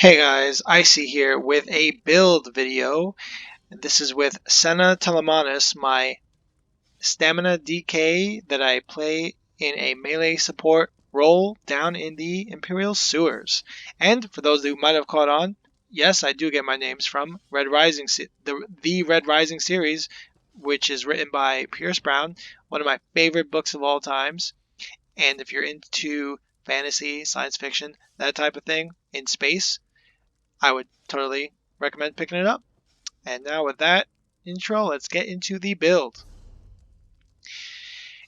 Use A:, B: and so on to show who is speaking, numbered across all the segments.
A: Hey guys, Icy here with a build video. This is with Sena Telemanus, my stamina DK that I play in a melee support role down in the Imperial Sewers. And for those who might have caught on, yes, I do get my names from Red Rising, the Red Rising series, which is written by Pierce Brown, one of my favorite books of all times. And if you're into fantasy, science fiction, that type of thing in space, I would totally recommend picking it up. And now with that intro, let's get into the build.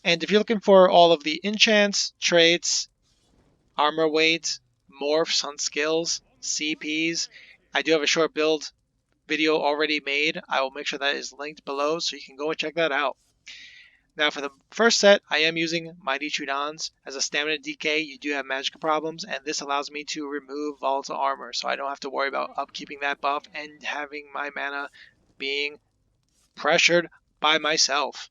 A: And if you're looking for all of the enchants, traits, armor weight, morphs on skills, CPs, I do have a short build video already made. I will make sure that is linked below so you can go and check that out. Now for the first set, I am using Mighty Trudons. As a stamina DK, you do have magic problems, and this allows me to remove volatile armor, so I don't have to worry about upkeeping that buff and having my mana being pressured by myself.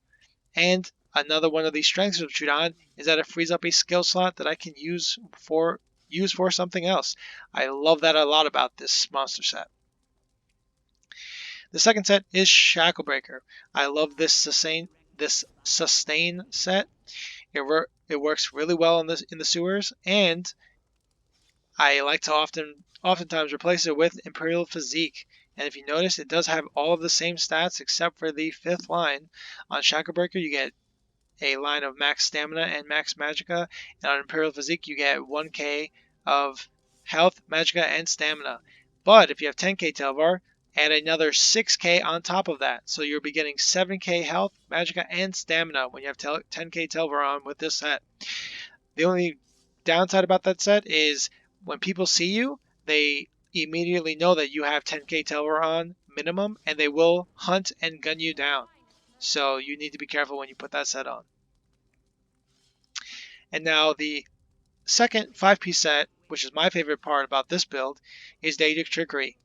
A: And another one of the strengths of Trudon is that it frees up a skill slot that I can use for something else. I love that a lot about this monster set. The second set is Shacklebreaker. I love this sustain set. It works really well in the sewers, and I like to oftentimes replace it with Imperial Physique. And if you notice, it does have all of the same stats except for the fifth line. On Shacklebreaker, you get a line of max stamina and max magicka, and on Imperial Physique, you get 1k of health, magicka, and stamina. But if you have 10k Telvar, add another 6k on top of that. So you'll be getting 7k health, magicka, and stamina when you have 10k Telvar on with this set. The only downside about that set is when people see you, they immediately know that you have 10k Telvar on minimum, and they will hunt and gun you down. So you need to be careful when you put that set on. And now the second 5-piece set, which is my favorite part about this build, is Daedric Trickery.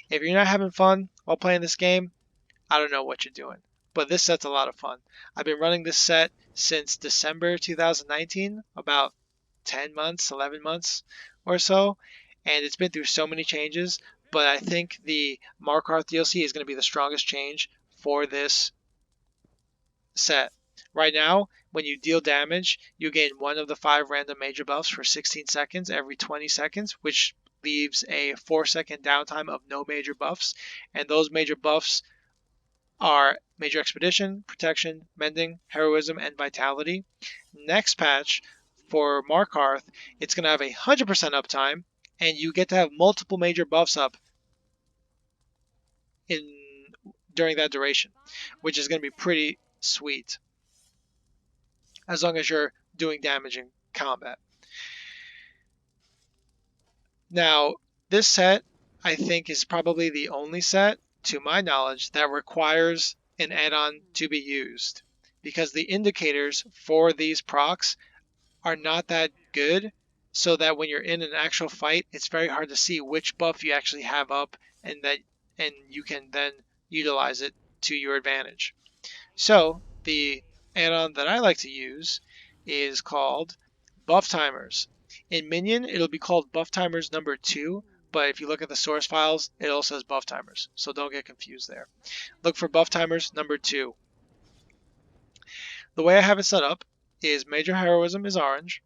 A: If you're not having fun while playing this game, I don't know what you're doing. But this set's a lot of fun. I've been running this set since December 2019, about 10 months, 11 months or so, and it's been through so many changes, but I think the Markarth DLC is going to be the strongest change for this set. Right now, when you deal damage, you gain one of the 5 random major buffs for 16 seconds every 20 seconds, which leaves a 4-second downtime of no major buffs. And those major buffs are Major Expedition, Protection, Mending, Heroism, and Vitality. Next patch for Markarth, it's going to have 100% uptime, and you get to have multiple major buffs up during that duration, which is going to be pretty sweet, as long as you're doing damage in combat. Now, this set, I think, is probably the only set, to my knowledge, that requires an add-on to be used, because the indicators for these procs are not that good, so that when you're in an actual fight, it's very hard to see which buff you actually have up, and you can then utilize it to your advantage. So the add-on that I like to use is called Buff Timers. In Minion, it'll be called Buff Timers number 2, but if you look at the source files, it also says Buff Timers, so don't get confused there. Look for Buff Timers number 2. The way I have it set up is Major Heroism is orange,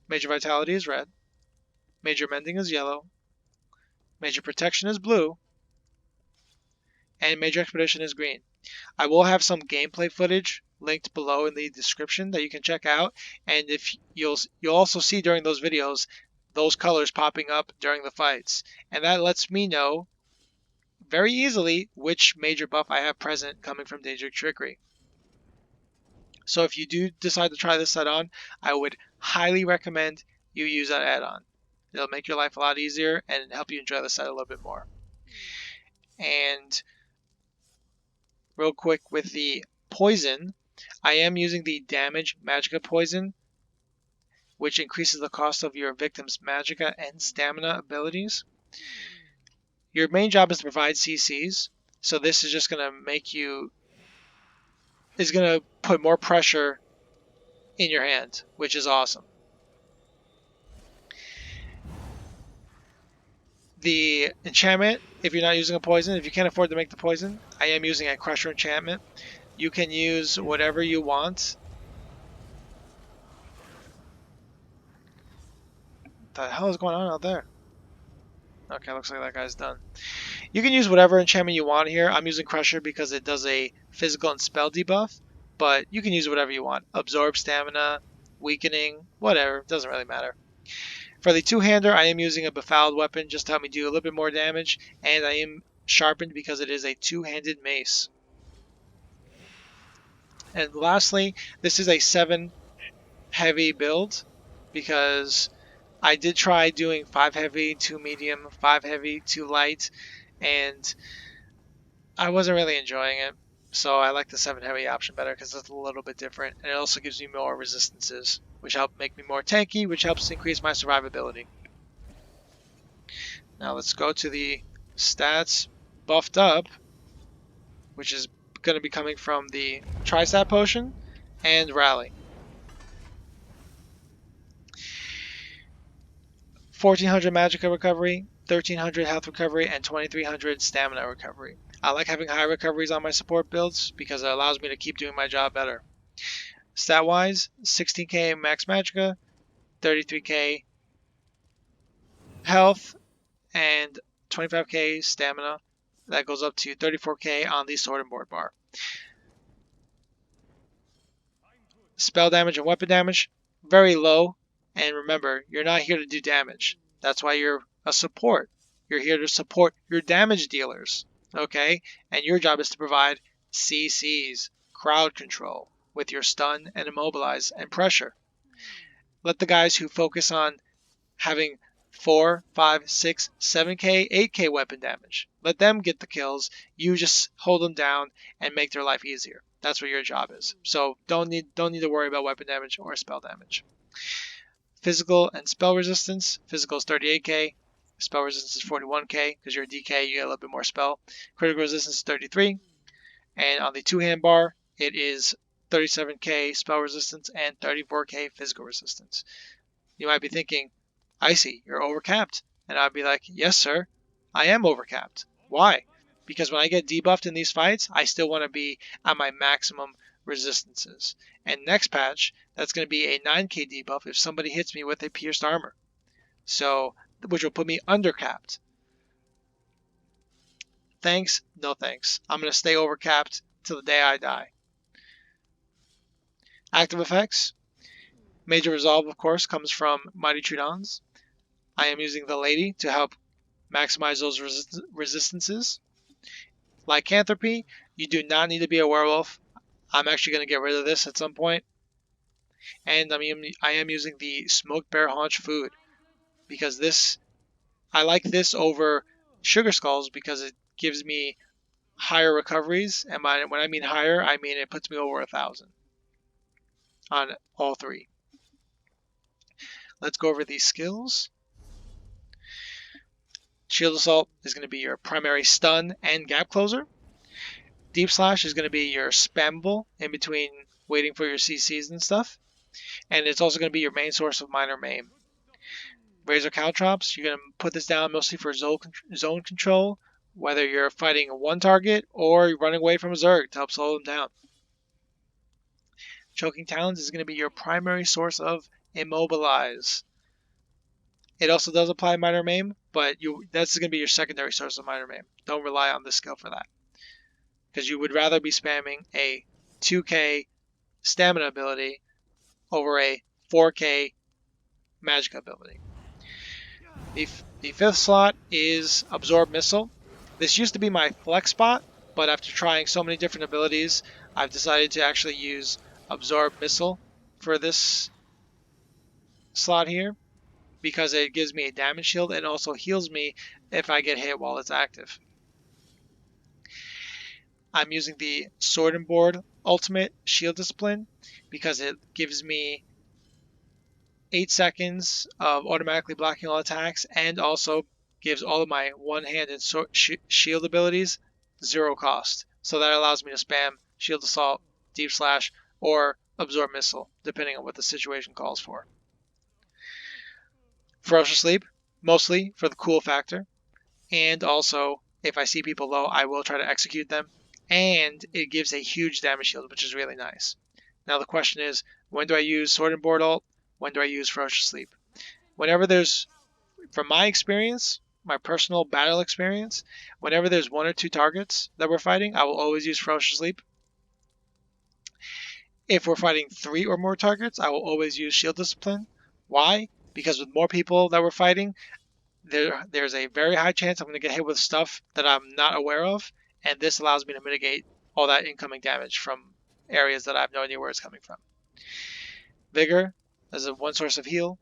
A: Major Vitality is red, Major Mending is yellow, Major Protection is blue, and Major Expedition is green. I will have some gameplay footage linked below in the description that you can check out, and if you'll also see during those videos those colors popping up during the fights, and that lets me know very easily which major buff I have present coming from Daedric Trickery. So if you do decide to try this set on, I would highly recommend you use that add-on. It'll make your life a lot easier and help you enjoy the set a little bit more. And real quick with the poison, I am using the damage magicka poison, which increases the cost of your victim's magicka and stamina abilities. Your main job is to provide CCs, so this is just going to put more pressure in your hand, which is awesome. The enchantment, if you're not using a poison, if you can't afford to make the poison, I am using a Crusher enchantment. You can use whatever you want. What the hell is going on out there? Okay, looks like that guy's done. You can use whatever enchantment you want here. I'm using Crusher because it does a physical and spell debuff, but you can use whatever you want. Absorb stamina, weakening, whatever, doesn't really matter. For the two-hander, I am using a befouled weapon just to help me do a little bit more damage, and I am sharpened because it is a two-handed mace. And lastly, this is a 7 heavy build because I did try doing 5 heavy, 2 medium, 5 heavy, 2 light, and I wasn't really enjoying it. So I like the 7 heavy option better because it's a little bit different, and it also gives me more resistances, which help make me more tanky, which helps increase my survivability. Now let's go to the stats buffed up, which is going to be coming from the Tri-Stat Potion and Rally. 1400 Magicka recovery, 1300 health recovery, and 2300 stamina recovery. I like having high recoveries on my support builds because it allows me to keep doing my job better. Stat-wise, 16k max Magicka, 33k health, and 25k stamina. That goes up to 34k on the Sword and Board bar. Spell damage and weapon damage, very low. And remember, you're not here to do damage. That's why you're a support. You're here to support your damage dealers. Okay? And your job is to provide CCs, crowd control, with your stun and immobilize and pressure. Let the guys who focus on having 4, 5, 6, 7k, 8k weapon damage. Let them get the kills. You just hold them down and make their life easier. That's what your job is. So don't need to worry about weapon damage or spell damage. Physical and spell resistance. Physical is 38k. Spell resistance is 41k because you're a DK, you get a little bit more spell. Critical resistance is 33. And on the two-hand bar, it is 37k spell resistance and 34k physical resistance. You might be thinking, Icy, you're overcapped. And I'd be like, yes, sir, I am overcapped. Why? Because when I get debuffed in these fights, I still want to be at my maximum resistances. And next patch, that's going to be a 9k debuff if somebody hits me with a pierced armor. So, which will put me undercapped. Thanks, no thanks. I'm going to stay overcapped till the day I die. Active effects. Major Resolve, of course, comes from Mighty Trudons. I am using the Lady to help maximize those resistances. Lycanthropy, you do not need to be a werewolf. I'm actually going to get rid of this at some point. And I am using the Smoked Bear Haunch Food because I like this over Sugar Skulls because it gives me higher recoveries. And when I mean higher, I mean it puts me over 1,000 on all 3. Let's go over these skills. Shield Assault is going to be your primary stun and gap closer. Deep Slash is going to be your spammable in between waiting for your CCs and stuff. And it's also going to be your main source of minor maim. Razor Caltrops, you're going to put this down mostly for zone control, whether you're fighting one target or you're running away from a Zerg to help slow them down. Choking Talons is going to be your primary source of immobilize. It also does apply minor maim, but that's going to be your secondary source of minor maim. Don't rely on this skill for that. Because you would rather be spamming a 2k stamina ability over a 4k magic ability. The 5th slot is Absorb Missile. This used to be my flex spot, but after trying so many different abilities, I've decided to actually use Absorb Missile for this slot here because it gives me a damage shield and also heals me if I get hit while it's active. I'm using the Sword and Board Ultimate Shield Discipline because it gives me 8 seconds of automatically blocking all attacks and also gives all of my one-handed shield abilities 0 cost. So that allows me to spam Shield Assault, Deep Slash, or Absorb Missile, depending on what the situation calls for. Ferocious Leap, mostly for the cool factor. and also if I see people low, I will try to execute them, and it gives a huge damage shield, which is really nice. Now the question is, when do I use Sword and Board ult? When do I use Ferocious Sleep? Whenever there's, from my experience, my personal battle experience, whenever there's 1 or 2 targets that we're fighting, I will always use Ferocious Sleep. If we're fighting 3 or more targets, I will always use Shield Discipline. Why? Because with more people that we're fighting, there's a very high chance I'm going to get hit with stuff that I'm not aware of, and this allows me to mitigate all that incoming damage from areas that I have no idea where it's coming from. Vigor is one source of heal.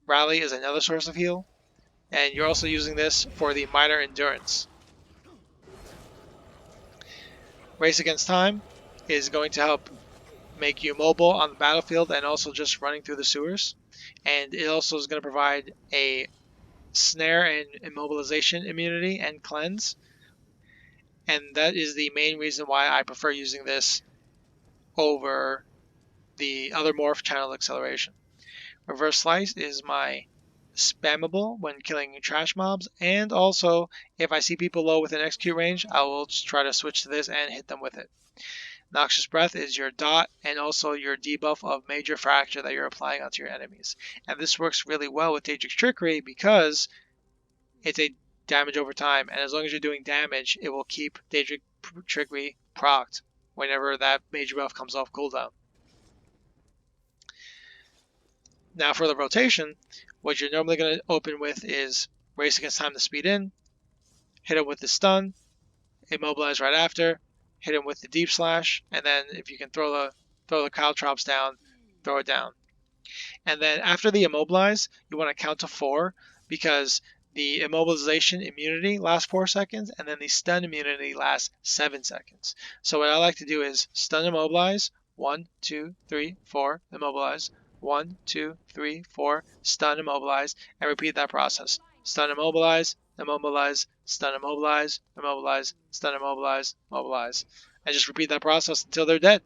A: Rally is another source of heal. And you're also using this for the minor endurance. Race Against Time is going to help make you mobile on the battlefield and also just running through the sewers. And it also is going to provide a snare and immobilization immunity and cleanse. And that is the main reason why I prefer using this over the other morph channel acceleration. Reverse Slice is my spammable when killing trash mobs, and also if I see people low within execute range, I will just try to switch to this and hit them with it. Noxious Breath is your dot and also your debuff of Major Fracture that you're applying onto your enemies. And this works really well with Daedric Trickery because it's a damage over time, and as long as you're doing damage, it will keep Daedric Trickery procced whenever that major buff comes off cooldown. Now for the rotation, what you're normally going to open with is Race Against Time to speed in, hit him with the stun, immobilize right after, hit him with the deep slash, and then if you can throw the caltrops down, throw it down. And then after the immobilize, you want to count to 4 because the immobilization immunity lasts 4 seconds, and then the stun immunity lasts 7 seconds. So what I like to do is stun immobilize, 1, 2, 3, 4, immobilize, 1, 2, 3, 4, stun immobilize, and repeat that process. Stun immobilize, immobilize, stun immobilize, immobilize, stun immobilize, immobilize. And just repeat that process until they're dead.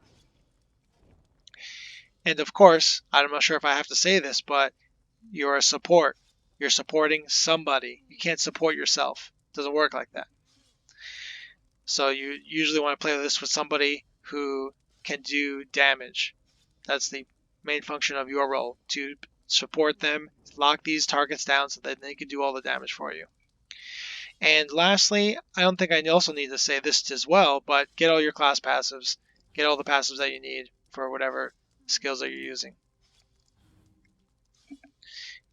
A: And of course, I'm not sure if I have to say this, but you're a support. You're supporting somebody. You can't support yourself. It doesn't work like that. So you usually want to play this with somebody who can do damage. That's the main function of your role, to support them, lock these targets down so that they can do all the damage for you. And lastly, I don't think I also need to say this as well, but get all your class passives. Get all the passives that you need for whatever skills that you're using.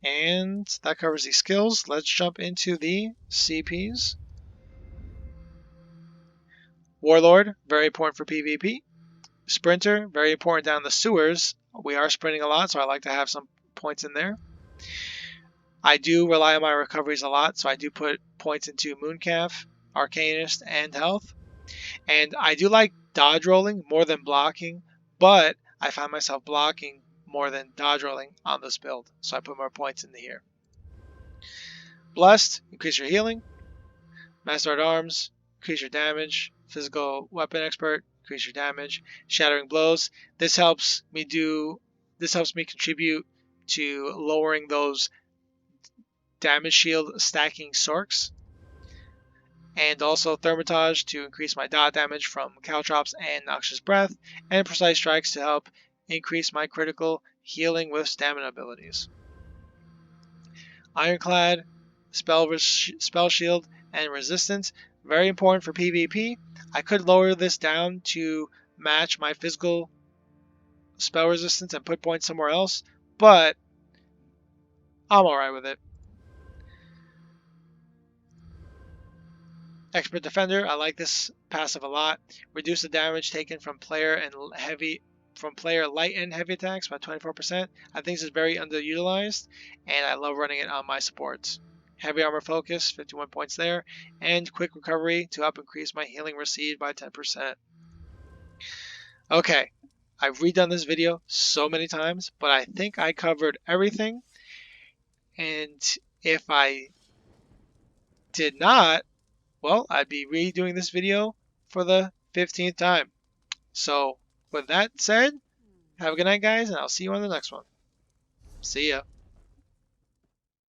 A: And that covers the skills. Let's jump into the CPs. Warlord, very important for PvP. Sprinter, very important down the sewers. We are sprinting a lot, so I like to have some points in there. I do rely on my recoveries a lot, so I do put points into Mooncalf, Arcanist, and Health. And I do like dodge rolling more than blocking, but I find myself blocking more than dodge rolling on this build, so I put more points into here. Blessed, increase your healing. Master at Arms, increase your damage. Physical Weapon Expert, increase your damage. Shattering Blows, this helps me contribute to lowering those damage shield stacking sorks. And also Thermitage to increase my dot damage from Caltrops and Noxious Breath, and Precise Strikes to help increase my critical healing with stamina abilities. Ironclad, Spell Shield, and Resistance, very important for PvP. I could lower this down to match my physical spell resistance and put points somewhere else, but I'm alright with it. Expert Defender, I like this passive a lot. Reduce the damage taken from player light and heavy attacks by 24%. I think this is very underutilized, and I love running it on my supports. Heavy Armor Focus, 51 points there, and Quick Recovery to help increase my healing received by 10%. Okay, I've redone this video so many times, but I think I covered everything, and if I did not, well, I'd be redoing this video for the 15th time. So, with that said, have a good night, guys, and I'll see you on the next one. See ya.